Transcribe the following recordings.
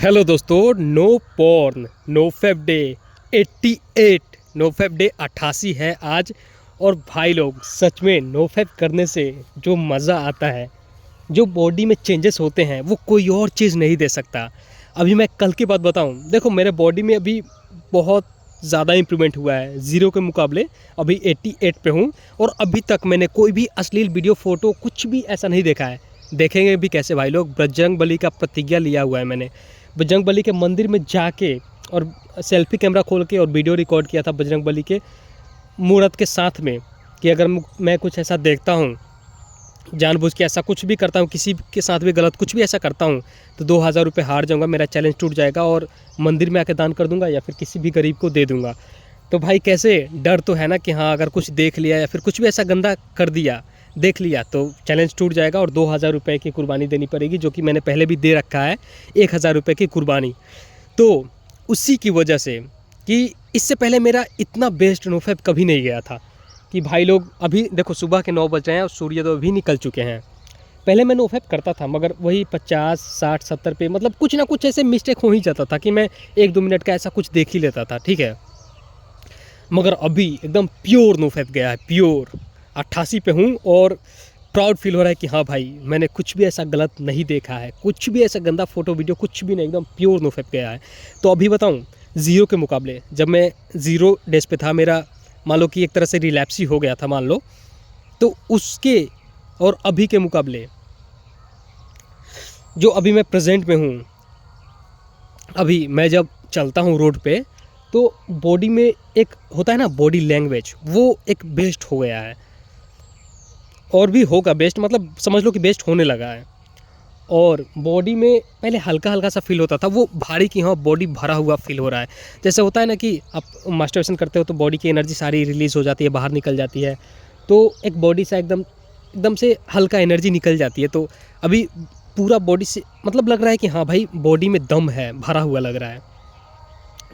Hello दोस्तों, no porn no fap day 88 no fap day 88 है आज। और भाई लोग सच में नो फैप करने से जो मज़ा आता है, जो बॉडी में चेंजेस होते हैं, वो कोई और चीज़ नहीं दे सकता। अभी मैं कल की बात बताऊं, देखो मेरे बॉडी में अभी बहुत ज़्यादा इम्प्रूवमेंट हुआ है। ज़ीरो के मुकाबले अभी 88 पे हूँ। और अभी तक मैंने कोई भी अश्लील वीडियो फ़ोटो कुछ भी ऐसा नहीं देखा है। देखेंगे भी कैसे भाई लोग। बजरंग बली का प्रतिज्ञा लिया हुआ है मैंने। बजरंग बली के मंदिर में जाके और सेल्फी कैमरा खोल के और वीडियो रिकॉर्ड किया था बजरंग बली के मूर्त के साथ में, कि अगर मैं कुछ ऐसा देखता हूँ, जानबूझ के ऐसा कुछ भी करता हूँ, किसी के साथ भी गलत कुछ भी ऐसा करता हूँ, तो 2000 रुपये हार जाऊँगा, मेरा चैलेंज टूट जाएगा और मंदिर में आके दान कर दूँगा या फिर किसी भी गरीब को दे दूँगा। तो भाई कैसे डर तो है ना कि हाँ, अगर कुछ देख लिया या फिर कुछ भी ऐसा गंदा कर दिया, देख लिया, तो चैलेंज टूट जाएगा और 2000 रुपये की कुर्बानी देनी पड़ेगी, जो कि मैंने पहले भी दे रखा है 1000 रुपये की कुर्बानी। तो उसी की वजह से कि इससे पहले मेरा इतना बेस्ट नोफैप कभी नहीं गया था कि भाई लोग अभी देखो सुबह के 9 बज रहे हैं और सूर्य तो अभी निकल चुके हैं। पहले मैं नोफैप करता था मगर वही 50, 60, 70 पे, मतलब कुछ ना कुछ ऐसे मिस्टेक हो ही जाता था कि मैं 1-2 मिनट का ऐसा कुछ देख ही लेता था, ठीक है। मगर अभी एकदम प्योर नोफैप गया है, प्योर 88 पे हूँ और प्राउड फील हो रहा है कि हाँ भाई, मैंने कुछ भी ऐसा गलत नहीं देखा है, कुछ भी ऐसा गंदा फोटो वीडियो कुछ भी नहीं, एकदम प्योर नोफैप गया है। तो अभी बताऊँ, ज़ीरो के मुकाबले जब मैं 0 डेज पे था, मेरा मान लो कि एक तरह से रिलैप्स ही हो गया था मान लो, तो उसके और अभी के मुकाबले जो अभी मैं प्रेजेंट में हूँ, अभी मैं जब चलता हूँ रोड पे, तो बॉडी में एक होता है ना बॉडी लैंग्वेज, वो एक बेस्ट हो गया है और भी होगा बेस्ट, मतलब समझ लो कि बेस्ट होने लगा है। और बॉडी में पहले हल्का हल्का सा फील होता था, वो भारी की हाँ बॉडी भरा हुआ फील हो रहा है। जैसे होता है ना कि आप मास्टरबेशन करते हो तो बॉडी की एनर्जी सारी रिलीज़ हो जाती है, बाहर निकल जाती है, तो एक बॉडी से एकदम एकदम से हल्का एनर्जी निकल जाती है। तो अभी पूरा बॉडी से मतलब लग रहा है कि हाँ भाई, बॉडी में दम है, भरा हुआ लग रहा है।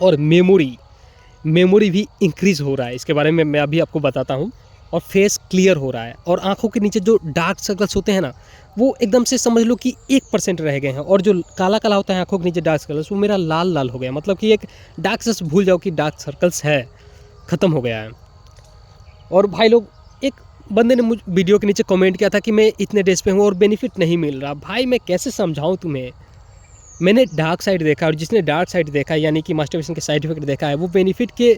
और मेमोरी भी इंक्रीज़ हो रहा है, इसके बारे में मैं अभी आपको बताता हूँ। और फेस क्लियर हो रहा है और आंखों के नीचे जो डार्क सर्कल्स होते हैं ना, वो एकदम से समझ लो कि 1% रह गए हैं। और जो काला काला होता है आंखों के नीचे डार्क सर्कल्स, वो मेरा लाल लाल हो गया, मतलब कि एक डार्क सर्कल्स भूल जाओ कि डार्क सर्कल्स है, ख़त्म हो गया है। और भाई लोग, एक बंदे ने मुझ वीडियो के नीचे कमेंट किया था कि मैं इतने डेज पे हूँ और बेनिफिट नहीं मिल रहा। भाई मैं कैसे समझाऊँ तुम्हें, मैंने डार्क साइड देखा और जिसने डार्क साइड देखा यानी कि मास्टरबेशन के साइड इफेक्ट देखा है, वो बेनिफिट के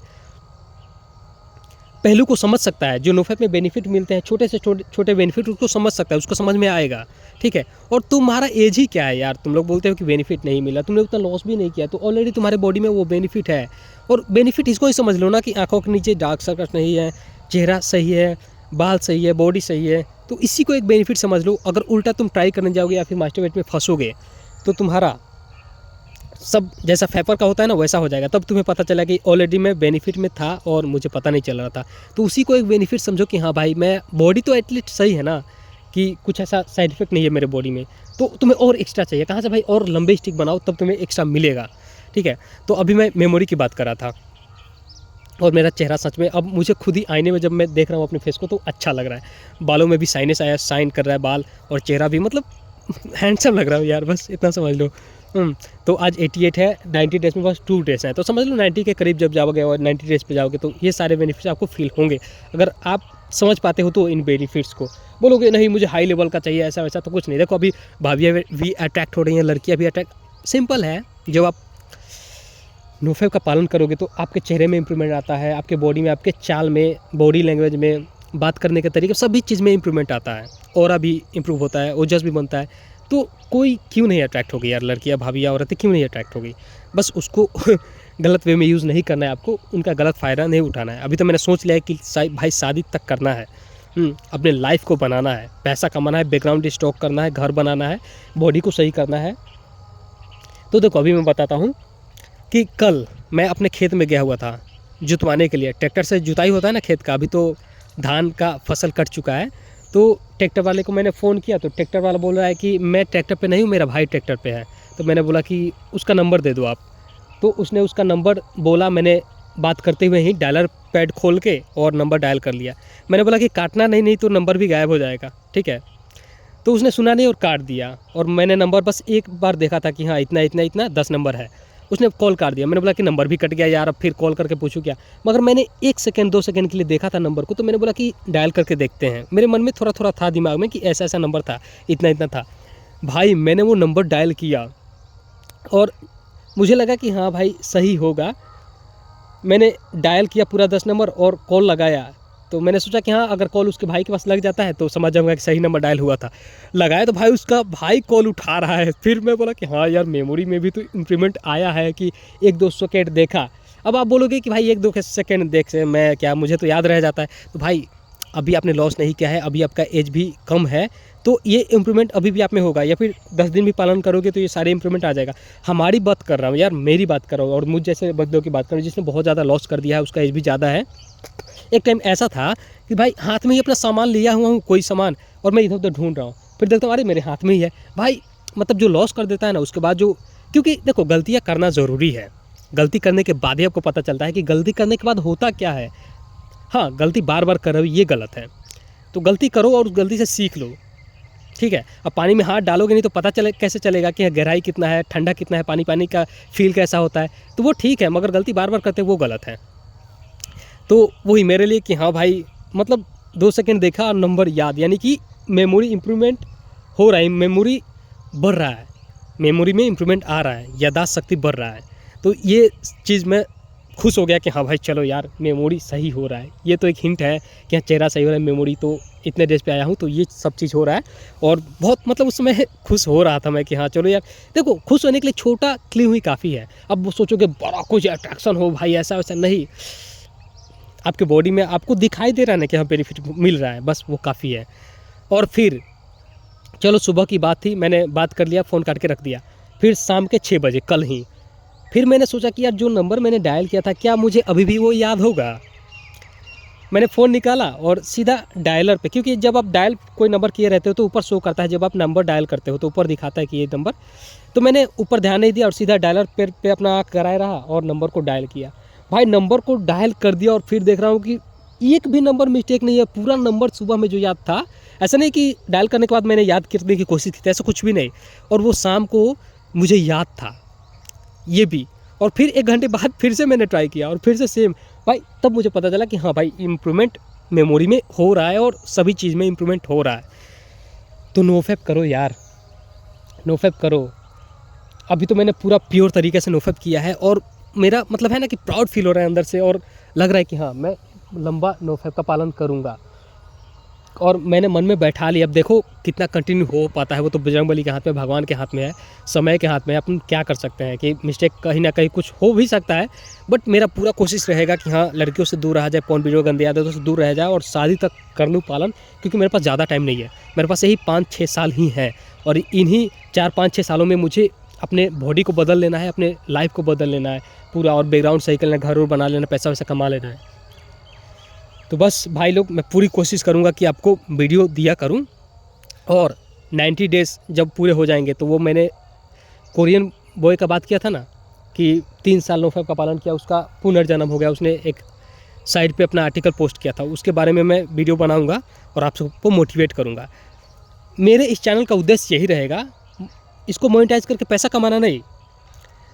पहलू को समझ सकता है। जो नोफैप में बेनिफिट मिलते हैं, छोटे से छोटे बेनिफिट, उसको समझ सकता है, उसको समझ में आएगा, ठीक है। और तुम्हारा एज ही क्या है यार, तुम लोग बोलते हो कि बेनिफिट नहीं मिला, तुमने उतना लॉस भी नहीं किया, तो ऑलरेडी तुम्हारे बॉडी में वो बेनिफिट है। और बेनिफिट इसको ही समझ लो ना कि आंखों के नीचे डार्क सर्कल्स नहीं है, चेहरा सही है, बाल सही है, बॉडी सही है, तो इसी को एक बेनिफिट समझ लो। अगर उल्टा तुम ट्राई करने जाओगे या फिर मास्टरबेट में फंसोगे, तो तुम्हारा सब जैसा फेपर का होता है ना वैसा हो जाएगा। तब तुम्हें पता चला कि ऑलरेडी मैं बेनिफिट में था और मुझे पता नहीं चल रहा था। तो उसी को एक बेनिफिट समझो कि हाँ भाई, मैं बॉडी तो एटलीस्ट सही है ना, कि कुछ ऐसा साइड इफेक्ट नहीं है मेरे बॉडी में। तो तुम्हें और एक्स्ट्रा चाहिए कहाँ से भाई, और लंबे स्टिक बनाओ तब तुम्हें एक्स्ट्रा मिलेगा, ठीक है। तो अभी मैं मेमोरी की बात कर रहा था और मेरा चेहरा सच में अब मुझे खुद ही आईने में जब मैं देख रहा हूँ अपने फेस को, तो अच्छा लग रहा है। बालों में भी साइनस आया, शाइन कर रहा है बाल, और चेहरा भी मतलब हैंडसम लग रहा हूँ यार, बस इतना समझ लो। तो आज 88 है, 90 डेज में बस 2 डेज हैं, तो समझ लो 90 के करीब जब जाओगे और 90 डेज पे जाओगे, तो ये सारे बेनिफिट्स आपको फील होंगे। अगर आप समझ पाते हो तो इन बेनिफिट्स को। बोलोगे नहीं मुझे हाई लेवल का चाहिए, ऐसा वैसा, तो कुछ नहीं। देखो अभी भाभियाँ भी अट्रैक्ट हो रही हैं, लड़कियाँ भी अट्रैक्ट, सिंपल है। जब आप नोफैप का पालन करोगे तो आपके चेहरे में इंप्रूवमेंट आता है, आपके बॉडी में, आपके चाल में, बॉडी लैंग्वेज में, बात करने के तरीके, सभी चीज़ में इंप्रूवमेंट आता है, ऑरा भी इंप्रूव होता है, ओजस भी बनता है। तो कोई क्यों नहीं अट्रैक्ट होगी यार, लड़कियाँ, भाभियाँ, औरतें क्यों नहीं अट्रैक्ट होगी। बस उसको गलत वे में यूज़ नहीं करना है आपको, उनका गलत फ़ायदा नहीं उठाना है। अभी तो मैंने सोच लिया है कि भाई शादी तक करना है, अपने लाइफ को बनाना है, पैसा कमाना है, बैकग्राउंड स्टॉक करना है, घर बनाना है, बॉडी को सही करना है। तो देखो अभी मैं बताता हूँ कि कल मैं अपने खेत में गया हुआ था जुतवाने के लिए। ट्रैक्टर से जुताई होता है ना खेत का, अभी तो धान का फसल कट चुका है। तो ट्रैक्टर वाले को मैंने फ़ोन किया, तो ट्रैक्टर वाला बोल रहा है कि मैं ट्रैक्टर पे नहीं हूँ, मेरा भाई ट्रैक्टर पे है। तो मैंने बोला कि उसका नंबर दे दो आप। तो उसने उसका नंबर बोला, मैंने बात करते हुए ही डायलर पैड खोल के और नंबर डायल कर लिया। मैंने बोला कि काटना नहीं तो नंबर भी गायब हो जाएगा, ठीक है। तो उसने सुना नहीं और काट दिया। और मैंने नंबर बस एक बार देखा था कि हाँ इतना इतना इतना 10 नंबर है, उसने कॉल काट दिया। मैंने बोला कि नंबर भी कट गया यार, अब फिर कॉल करके पूछूं क्या। मगर मैंने 1 सेकंड 2 सेकंड के लिए देखा था नंबर को, तो मैंने बोला कि डायल करके देखते हैं। मेरे मन में थोड़ा थोड़ा था दिमाग में कि ऐसा ऐसा नंबर था, इतना इतना था। भाई मैंने वो नंबर डायल किया और मुझे लगा कि हाँ भाई सही होगा। मैंने डायल किया पूरा 10 नंबर और कॉल लगाया। तो मैंने सोचा कि हाँ अगर कॉल उसके भाई के पास लग जाता है तो समझ जाऊंगा कि सही नंबर डायल हुआ था। लगाया तो भाई उसका भाई कॉल उठा रहा है। फिर मैं बोला कि हाँ यार मेमोरी में भी तो इंप्रूवमेंट आया है कि 1-2 सेकेंड देखा। अब आप बोलोगे कि भाई 1-2 सेकेंड देख से मैं क्या, मुझे तो याद रह जाता है। तो भाई अभी आपने लॉस नहीं किया है, अभी आपका एज भी कम है, तो ये इम्प्रूवमेंट अभी भी आप में होगा। या फिर 10 दिन भी पालन करोगे तो ये सारे इम्प्रूवमेंट आ जाएगा। हमारी बात कर रहा हूँ यार, मेरी बात कर रहा हूँ और मुझ जैसे बंदों की बात कर रहा हूँ जिसने बहुत ज़्यादा लॉस कर दिया है, उसका एज भी ज़्यादा है। एक टाइम ऐसा था कि भाई हाथ में ही अपना सामान लिया हुआ हूँ, कोई सामान, और मैं इधर उधर ढूंढ रहा हूँ, फिर देखता हूँ अरे मेरे हाथ में ही है। भाई मतलब जो लॉस कर देता है ना उसके बाद जो, क्योंकि देखो गलतियाँ करना ज़रूरी है, गलती करने के बाद ही आपको पता चलता है कि गलती करने के बाद होता क्या है। हाँ गलती बार बार कर रहे हो ये गलत है, तो गलती करो और उस गलती से सीख लो, ठीक है। अब पानी में हाथ डालोगे नहीं तो पता चले कैसे चलेगा कि गहराई कितना है, ठंडा कितना है, पानी पानी का फील कैसा होता है, तो वो ठीक है। मगर गलती बार बार करते वो गलत है। तो वही मेरे लिए कि हाँ भाई मतलब 2 सेकंड देखा और नंबर याद, यानी कि मेमोरी इम्प्रूवमेंट हो रहा है, मेमोरी बढ़ रहा है, मेमोरी में इम्प्रूवमेंट आ रहा है, याददाश्त शक्ति बढ़ रहा है। तो ये चीज़ मैं खुश हो गया कि हाँ भाई चलो यार मेमोरी सही हो रहा है। ये तो एक हिंट है कि हाँ चेहरा सही हो रहा है, मेमोरी तो इतने डेज पे आया हूँ तो ये सब चीज़ हो रहा है। और बहुत मतलब उस समय खुश हो रहा था मैं कि हाँ चलो यार, देखो खुश होने के लिए छोटा क्लिप ही काफ़ी है। अब वो सोचोगे बड़ा कुछ अट्रैक्शन हो भाई, ऐसा वैसा नहीं, आपके बॉडी में आपको दिखाई दे रहा है ना कि हाँ बेनिफिट मिल रहा है, बस वो काफ़ी है। और फिर चलो सुबह की बात थी, मैंने बात कर लिया, फ़ोन काट के रख दिया। फिर शाम के 6 बजे कल ही फिर मैंने सोचा कि यार जो नंबर मैंने डायल किया था क्या मुझे अभी भी वो याद होगा। मैंने फ़ोन निकाला और सीधा डायलर पे, क्योंकि जब आप डायल कोई नंबर किए रहते हो तो ऊपर शो करता है, जब आप नंबर डायल करते हो तो ऊपर दिखाता है कि ये नंबर। तो मैंने ऊपर ध्यान नहीं दिया और सीधा डायलर पे अपना आँख कराए रहा और नंबर को डायल किया। भाई नंबर को डायल कर दिया और फिर देख रहा हूँ कि एक भी नंबर मिस्टेक नहीं है, पूरा नंबर सुबह में जो याद था। ऐसा नहीं कि डायल करने के बाद मैंने याद करने की कोशिश की थी, ऐसा कुछ भी नहीं। और वो शाम को मुझे याद था ये भी। और फिर 1 घंटे बाद फिर से मैंने ट्राई किया और फिर से सेम। भाई तब मुझे पता चला कि हाँ भाई इम्प्रूवमेंट मेमोरी में हो रहा है और सभी चीज़ में इम्प्रूवमेंट हो रहा है। तो नोफैप करो यार, नोफैप करो। अभी तो मैंने पूरा प्योर तरीके से नोफैप किया है और मेरा मतलब है ना कि प्राउड फील हो रहा है अंदर से, और लग रहा है कि हाँ मैं लंबा नोफैप का पालन करूँगा। और मैंने मन में बैठा लिया। अब देखो कितना कंटिन्यू हो पाता है, वो तो बजरंगबली के हाथ में, भगवान के हाथ में है, समय के हाथ में है। अपन क्या कर सकते हैं कि मिस्टेक कहीं ना कहीं कुछ हो भी सकता है। बट मेरा पूरा कोशिश रहेगा कि हाँ लड़कियों से दूर रहा जाए, पॉन वीडियो गंदी आदतों से दूर रह जाए और शादी तक कर लूँ पालन। क्योंकि मेरे पास ज़्यादा टाइम नहीं है, मेरे पास यही 5-6 साल ही हैं और इन्हीं 4-5-6 सालों में मुझे अपने बॉडी को बदल लेना है, अपने लाइफ को बदल लेना है पूरा, और बैकग्राउंड सही कर लेना, घर और बना लेना, पैसा वैसा कमा लेना है। तो बस भाई लोग मैं पूरी कोशिश करूँगा कि आपको वीडियो दिया करूँ। और 90 डेज़ जब पूरे हो जाएंगे तो वो मैंने कोरियन बॉय का बात किया था ना कि 3 साल नोफैप का पालन किया, उसका पुनर्जन्म हो गया, उसने एक साइट पे अपना आर्टिकल पोस्ट किया था, उसके बारे में मैं वीडियो बनाऊंगा और आप सबको मोटिवेट करूंगा। मेरे इस चैनल का उद्देश्य यही रहेगा, इसको मोनेटाइज करके पैसा कमाना नहीं,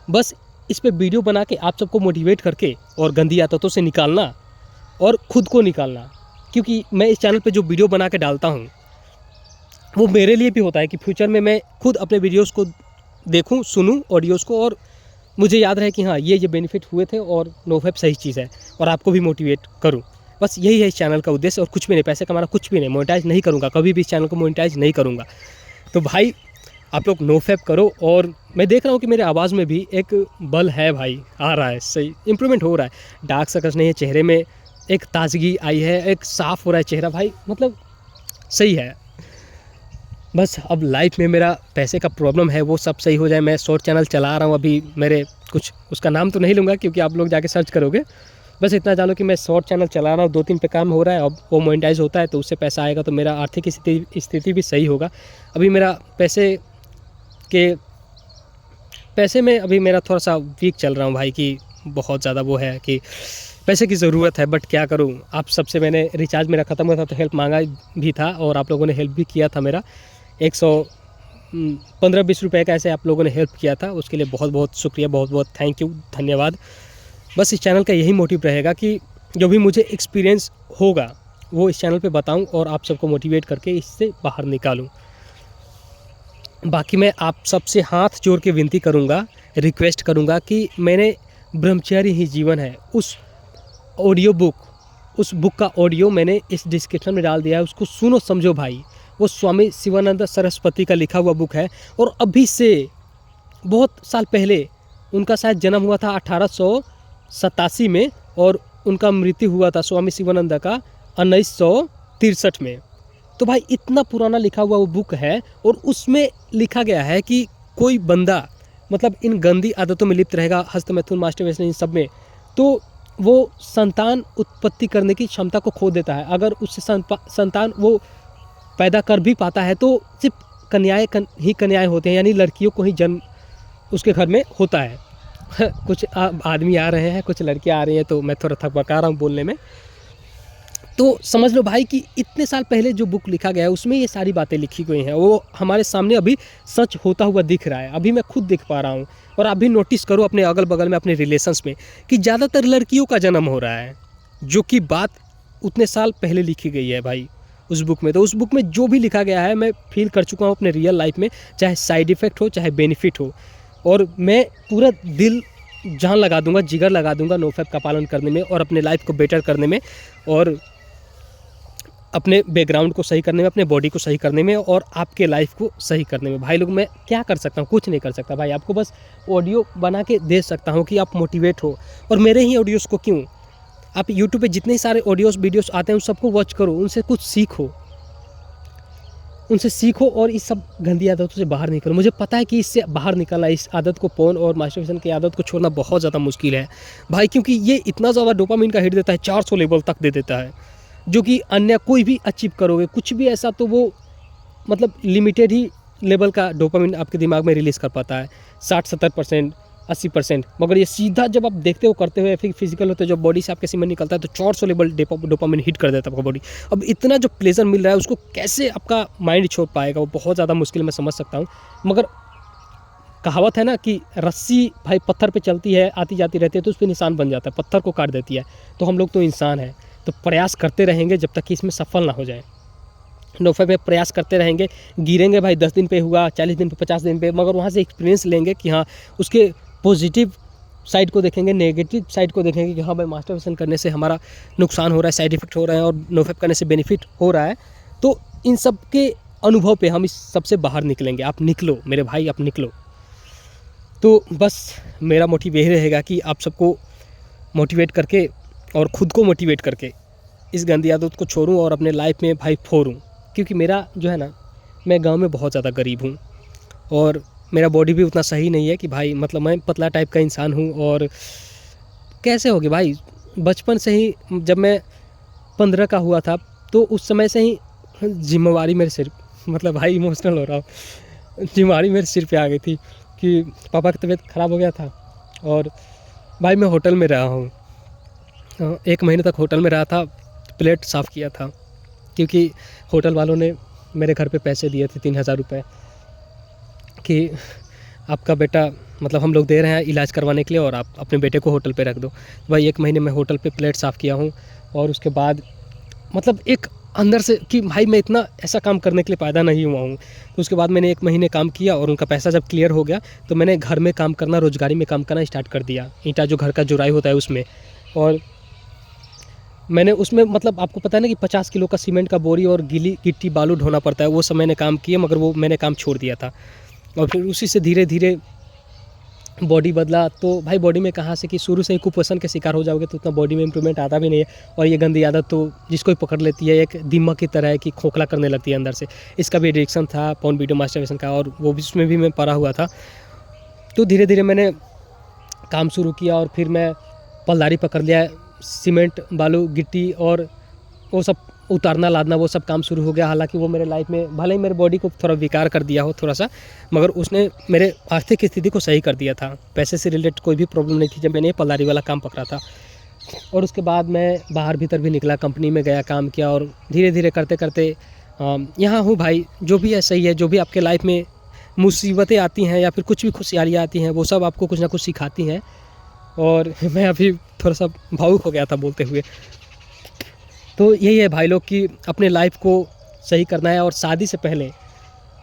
बस इस पर वीडियो बना के आप सबको मोटिवेट करके और गंदी आदतों से निकालना और ख़ुद को निकालना। क्योंकि मैं इस चैनल पे जो वीडियो बना के डालता हूँ वो मेरे लिए भी होता है कि फ्यूचर में मैं खुद अपने वीडियोस को देखूं, सुनूं ऑडियोस को, और मुझे याद रहे कि हाँ ये बेनिफिट हुए थे और नोफैप सही चीज़ है, और आपको भी मोटिवेट करूं। बस यही है इस चैनल का उद्देश्य, और कुछ भी नहीं, पैसे कमाना कुछ भी नहीं, मोनेटाइज नहीं करूँगा, कभी भी इस चैनल को मोनेटाइज नहीं करूँगा। तो भाई आप लोग नोफैप करो। और मैं देख रहा हूँ कि मेरे आवाज़ में भी एक बल है भाई, आ रहा है, सही इंप्रूवमेंट हो रहा है, डार्क सर्कल्स नहीं है चेहरे में, एक ताजगी आई है, एक साफ़ हो रहा है चेहरा भाई, मतलब सही है। बस अब लाइफ में मेरा पैसे का प्रॉब्लम है वो सब सही हो जाए। मैं शॉर्ट चैनल चला रहा हूँ अभी, मेरे कुछ उसका नाम तो नहीं लूँगा क्योंकि आप लोग जाके सर्च करोगे, बस इतना जानो कि मैं शॉर्ट चैनल चला रहा हूँ, 2-3 पे काम हो रहा है। अब वो मोनेटाइज होता है तो उससे पैसा आएगा तो मेरा आर्थिक स्थिति भी सही होगा। अभी मेरा पैसे में अभी मेरा थोड़ा सा वीक चल रहा हूँ भाई, कि बहुत ज़्यादा वो है कि पैसे की ज़रूरत है, बट क्या करूँ। आप सबसे मैंने रिचार्ज मेरा ख़त्म हुआ था तो हेल्प मांगा भी था और आप लोगों ने हेल्प भी किया था मेरा, 115-20 रुपये का ऐसे आप लोगों ने हेल्प किया था, उसके लिए बहुत बहुत शुक्रिया, बहुत बहुत थैंक यू, धन्यवाद। बस इस चैनल का यही मोटिव रहेगा कि जो भी मुझे एक्सपीरियंस होगा वो इस चैनल पे बताऊं और आप सबको मोटिवेट करके इससे बाहर निकालूं। बाकी मैं आप सबसे हाथ जोड़ के विनती करूंगा, रिक्वेस्ट करूंगा कि मैंने ब्रह्मचर्य ही जीवन है उस बुक का ऑडियो मैंने इस डिस्क्रिप्शन में डाल दिया है, उसको सुनो समझो भाई। वो स्वामी शिवानंद सरस्वती का लिखा हुआ बुक है और अभी से बहुत साल पहले उनका शायद जन्म हुआ था 1887 में और उनका मृत्यु हुआ था स्वामी शिवानंद का 1963 में। तो भाई इतना पुराना लिखा हुआ वो बुक है और उसमें लिखा गया है कि कोई बंदा मतलब इन गंदी आदतों में लिप्त रहेगा, हस्तमैथुन, मास्टरबेशन, इन सब में, तो वो संतान उत्पत्ति करने की क्षमता को खो देता है। अगर उससे संतान वो पैदा कर भी पाता है तो सिर्फ कन्याएं होते हैं, यानी लड़कियों को ही जन्म उसके घर में होता है। कुछ आदमी आ रहे हैं, कुछ लड़कियां आ रही हैं, तो मैं थोड़ा थकबका रहा हूँ बोलने में। तो समझ लो भाई कि इतने साल पहले जो बुक लिखा गया है उसमें ये सारी बातें लिखी गई हैं, वो हमारे सामने अभी सच होता हुआ दिख रहा है, अभी मैं खुद देख पा रहा हूँ। और आप भी नोटिस करो अपने अगल बगल में, अपने रिलेशंस में, कि ज़्यादातर लड़कियों का जन्म हो रहा है, जो कि बात उतने साल पहले लिखी गई है भाई उस बुक में। तो उस बुक में जो भी लिखा गया है मैं फील कर चुका हूँ अपने रियल लाइफ में, चाहे साइड इफ़ेक्ट हो चाहे बेनिफिट हो। और मैं पूरा दिल जान लगा दूंगा, जिगर लगा दूंगा नोफैप का पालन करने में और अपने लाइफ को बेटर करने में और अपने बैकग्राउंड को सही करने में, अपने बॉडी को सही करने में और आपके लाइफ को सही करने में। भाई लोग मैं क्या कर सकता हूँ, कुछ नहीं कर सकता भाई, आपको बस ऑडियो बना के दे सकता हूँ कि आप मोटिवेट हो। और मेरे ही ऑडियोज़ को क्यों, आप यूट्यूब पे जितने सारे ऑडियोज़ वीडियोस आते हैं उन सबको वॉच करो, उनसे कुछ सीखो, उनसे सीखो और इस सब गंदी आदतों से बाहर निकलो। मुझे पता है कि इससे बाहर निकलना, इस आदत को, पोर्न और मास्टरबेशन की आदत को छोड़ना बहुत ज़्यादा मुश्किल है भाई, क्योंकि ये इतना ज़्यादा डोपामिन का हिट देता है, 400 लेवल तक दे देता है, जो कि अन्य कोई भी अचीव करोगे कुछ भी ऐसा तो वो मतलब लिमिटेड ही लेवल का डोपामिन आपके दिमाग में रिलीज़ कर पाता है, 60-70%, 80%। मगर ये सीधा जब आप देखते हो करते हुए फिर फिजिकल होते हो, जब बॉडी से आपके सीमेंट निकलता है तो 400 लेवल डोपामिन हिट कर देता है आपका बॉडी। अब इतना जो प्लेजर मिल रहा है उसको कैसे आपका माइंड छोड़ पाएगा, वो बहुत ज़्यादा मुश्किल, मैं समझ सकता हूँ। मगर कहावत है ना कि रस्सी भाई पत्थर पे चलती है, आती जाती रहती है तो उस पर निशान बन जाता है, पत्थर को काट देती है। तो हम लोग तो इंसान हैं, तो प्रयास करते रहेंगे जब तक कि इसमें सफल ना हो जाए। नोफैप में प्रयास करते रहेंगे, गिरेंगे भाई, 10 दिन पे हुआ, 40 दिन पे, 50 दिन पे, मगर वहाँ से एक्सपीरियंस लेंगे कि हाँ उसके पॉजिटिव साइड को देखेंगे, नेगेटिव साइड को देखेंगे कि हाँ भाई मास्टरबेशन करने से हमारा नुकसान हो रहा है, साइड इफेक्ट हो रहे हैं और नोफैप करने से बेनिफिट हो रहा है। तो इन सब के अनुभव पे हम इस सबसे बाहर निकलेंगे। आप निकलो मेरे भाई, आप निकलो। तो बस मेरा मोटिव यही रहेगा कि आप सबको मोटिवेट करके और ख़ुद को मोटिवेट करके इस गंदी आदत को छोड़ूं और अपने लाइफ में भाई फोड़ूं। क्योंकि मेरा जो है ना, मैं गांव में बहुत ज़्यादा गरीब हूं और मेरा बॉडी भी उतना सही नहीं है कि भाई मतलब मैं पतला टाइप का इंसान हूं। और कैसे हो गया भाई, बचपन से ही जब मैं 15 का हुआ था तो उस समय से ही जिम्मेवारी मेरे सिर, मतलब भाई इमोशनल हो रहा हूँ, जिम्मेवारी मेरे सिर पे आ गई थी कि पापा की तबीयत ख़राब हो गया था। और भाई मैं होटल में रहा हूँ, 1 महीने तक होटल में रहा था, प्लेट साफ़ किया था, क्योंकि होटल वालों ने मेरे घर पे पैसे दिए थे 3000 रुपये कि आपका बेटा मतलब हम लोग दे रहे हैं इलाज करवाने के लिए और आप अपने बेटे को होटल पे रख दो। भाई 1 महीने में होटल पे प्लेट साफ़ किया हूँ और उसके बाद मतलब एक अंदर से कि भाई मैं इतना ऐसा काम करने के लिए पैदा नहीं हुआ हूँ। तो उसके बाद मैंने 1 महीने काम किया और उनका पैसा जब क्लियर हो गया तो मैंने घर में काम करना, रोजगारी में काम करना स्टार्ट कर दिया, ईंटा जो घर का जुराई होता है उसमें। और मैंने उसमें मतलब आपको पता है ना कि 50 किलो का सीमेंट का बोरी और गीली गिट्टी बालू ढोना पड़ता है, वो सब मैंने काम किया, मगर वो मैंने काम छोड़ दिया था। और फिर उसी से धीरे धीरे बॉडी बदला। तो भाई बॉडी में कहाँ से कि शुरू से ही कुपोषण के शिकार हो जाओगे तो उतना बॉडी में इंप्रूवमेंट आता भी नहीं है। और ये गंदी आदत तो जिसको ही पकड़ लेती है एक दीमक की तरह है कि खोखला करने लगती है अंदर से। इसका भी एडिक्शन था पोर्न वीडियो मास्टरबेशन का, और वो भी उसमें भी मैं पड़ा हुआ था। तो धीरे धीरे मैंने काम शुरू किया और फिर मैं पलदारी पकड़ लिया, सीमेंट बालू गिट्टी और वो सब उतारना लादना वो सब काम शुरू हो गया। हालांकि वो मेरे लाइफ में भले ही मेरे बॉडी को थोड़ा विकार कर दिया हो थोड़ा सा, मगर उसने मेरे आर्थिक स्थिति को सही कर दिया था। पैसे से रिलेटेड कोई भी प्रॉब्लम नहीं थी जब मैंने पलदारी वाला काम पकड़ा था। और उसके बाद मैं बाहर भीतर भी निकला, कंपनी में गया, काम किया, और धीरे धीरे करते करते यहाँ हूँ भाई, जो भी है सही है। जो भी आपके लाइफ में मुसीबतें आती हैं या फिर कुछ भी खुशहालियाँ आती हैं, वो सब आपको कुछ ना कुछ सिखाती हैं। और मैं अभी थोड़ा सा भावुक हो गया था बोलते हुए। तो यही है भाई लोग कि अपने लाइफ को सही करना है और शादी से पहले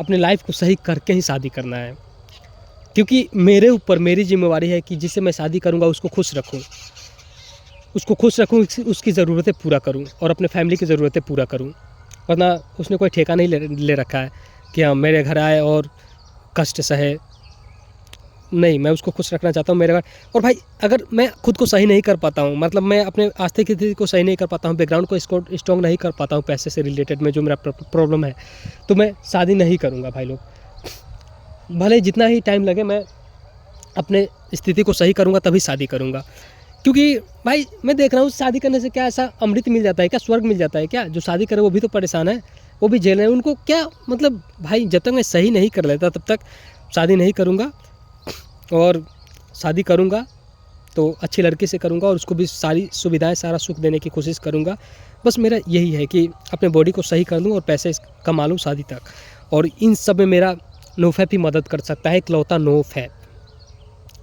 अपने लाइफ को सही करके ही शादी करना है, क्योंकि मेरे ऊपर मेरी जिम्मेवारी है कि जिससे मैं शादी करूँगा उसको खुश रखूँ, उसकी ज़रूरतें पूरा करूँ और अपने फैमिली की ज़रूरतें पूरा करूँ। वरना उसने कोई ठेका नहीं ले रखा है कि हाँ मेरे घर आए और कष्ट सहे। नहीं, मैं उसको खुश रखना चाहता हूँ मेरे घर। और भाई अगर मैं खुद को सही नहीं कर पाता हूँ, मतलब मैं अपने आर्थिक स्थिति को सही नहीं कर पाता हूँ, बैकग्राउंड को स्ट्रॉन्ग नहीं कर पाता हूँ पैसे से रिलेटेड में जो मेरा प्रॉब्लम है, तो मैं शादी नहीं करूँगा भाई लोग। भले जितना ही टाइम लगे, मैं अपने स्थिति को सही करूँगा तभी शादी करूँगा। क्योंकि भाई मैं देख रहा हूँ शादी करने से क्या ऐसा अमृत मिल जाता है क्या, स्वर्ग मिल जाता है क्या? जो शादी करे वो भी तो परेशान है, वो भी झेल रहे हैं। उनको क्या मतलब भाई, जब तक मैं सही नहीं कर लेता तब तक शादी नहीं करूँगा। और शादी करूँगा तो अच्छी लड़की से करूँगा और उसको भी सारी सुविधाएं, सारा सुख देने की कोशिश करूँगा। बस मेरा यही है कि अपने बॉडी को सही कर दूँ और पैसे कमा लूँ शादी तक। और इन सब में मेरा नोफैप ही मदद कर सकता है, इकलौता नोफैप।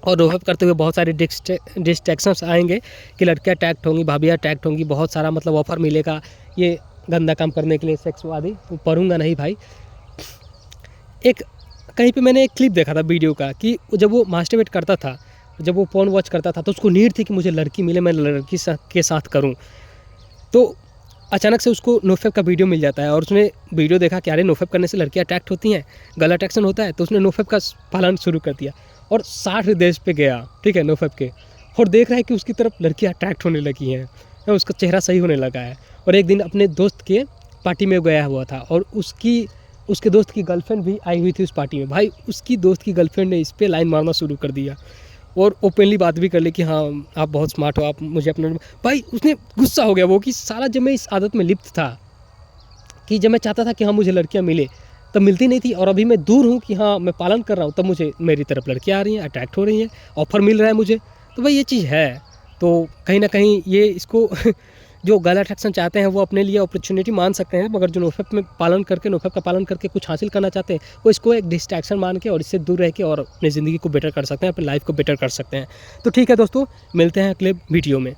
और नोफैप करते हुए बहुत सारे डिस्ट्रैक्शंस आएंगे कि लड़कियाँ अटैक्ट होंगी, भाभियाँ अटैक्ट होंगी, बहुत सारा मतलब ऑफर मिलेगा ये गंदा काम करने के लिए, सेक्स आदि। तो पढ़ूँगा नहीं भाई। एक कहीं पे मैंने एक क्लिप देखा था वीडियो का कि जब वो मास्टरबेट करता था, जब वो पोर्न वॉच करता था, तो उसको नीड थी कि मुझे लड़की मिले, मैं लड़की के साथ करूं। तो अचानक से उसको नोफैप का वीडियो मिल जाता है और उसने वीडियो देखा कि अरे नोफैप करने से लड़कियां अट्रैक्ट होती हैं, गलत अट्रैक्शन होता है। तो उसने नोफैप का पालन शुरू कर दिया और 60 देश पे गया, ठीक है, नोफैप के, और देख रहा है कि उसकी तरफ लड़कियाँ अट्रैक्ट होने लगी हैं, उसका चेहरा सही होने लगा है। और एक दिन अपने दोस्त के पार्टी में गया हुआ था और उसके दोस्त की गर्लफ्रेंड भी आई हुई थी उस पार्टी में। भाई उसकी दोस्त की गर्लफ्रेंड ने इस पे लाइन मारना शुरू कर दिया और ओपनली बात भी कर ली कि हाँ आप बहुत स्मार्ट हो, आप मुझे अपना। भाई उसने गुस्सा हो गया वो कि साला, जब मैं इस आदत में लिप्त था कि जब मैं चाहता था कि हाँ मुझे लड़कियाँ मिले तब मिलती नहीं थी, और अभी मैं दूर हूँ कि हाँ मैं पालन कर रहा हूँ तब मुझे मेरी तरफ लड़कियाँ आ रही हैं, अट्रैक्ट हो रही हैं, ऑफर मिल रहा है मुझे। तो भाई ये चीज़ है। तो कहीं ना कहीं ये इसको जो गलत अट्रैक्शन चाहते हैं वो अपने लिए अपॉर्चुनिटी मान सकते हैं, मगर जो नोफैप का पालन करके कुछ हासिल करना चाहते हैं वो इसको एक डिस्ट्रैक्शन मान के और इससे दूर रह के और अपनी ज़िंदगी को बेटर कर सकते हैं, अपनी लाइफ को बेटर कर सकते हैं। तो ठीक है दोस्तों, मिलते हैं अगले वीडियो में।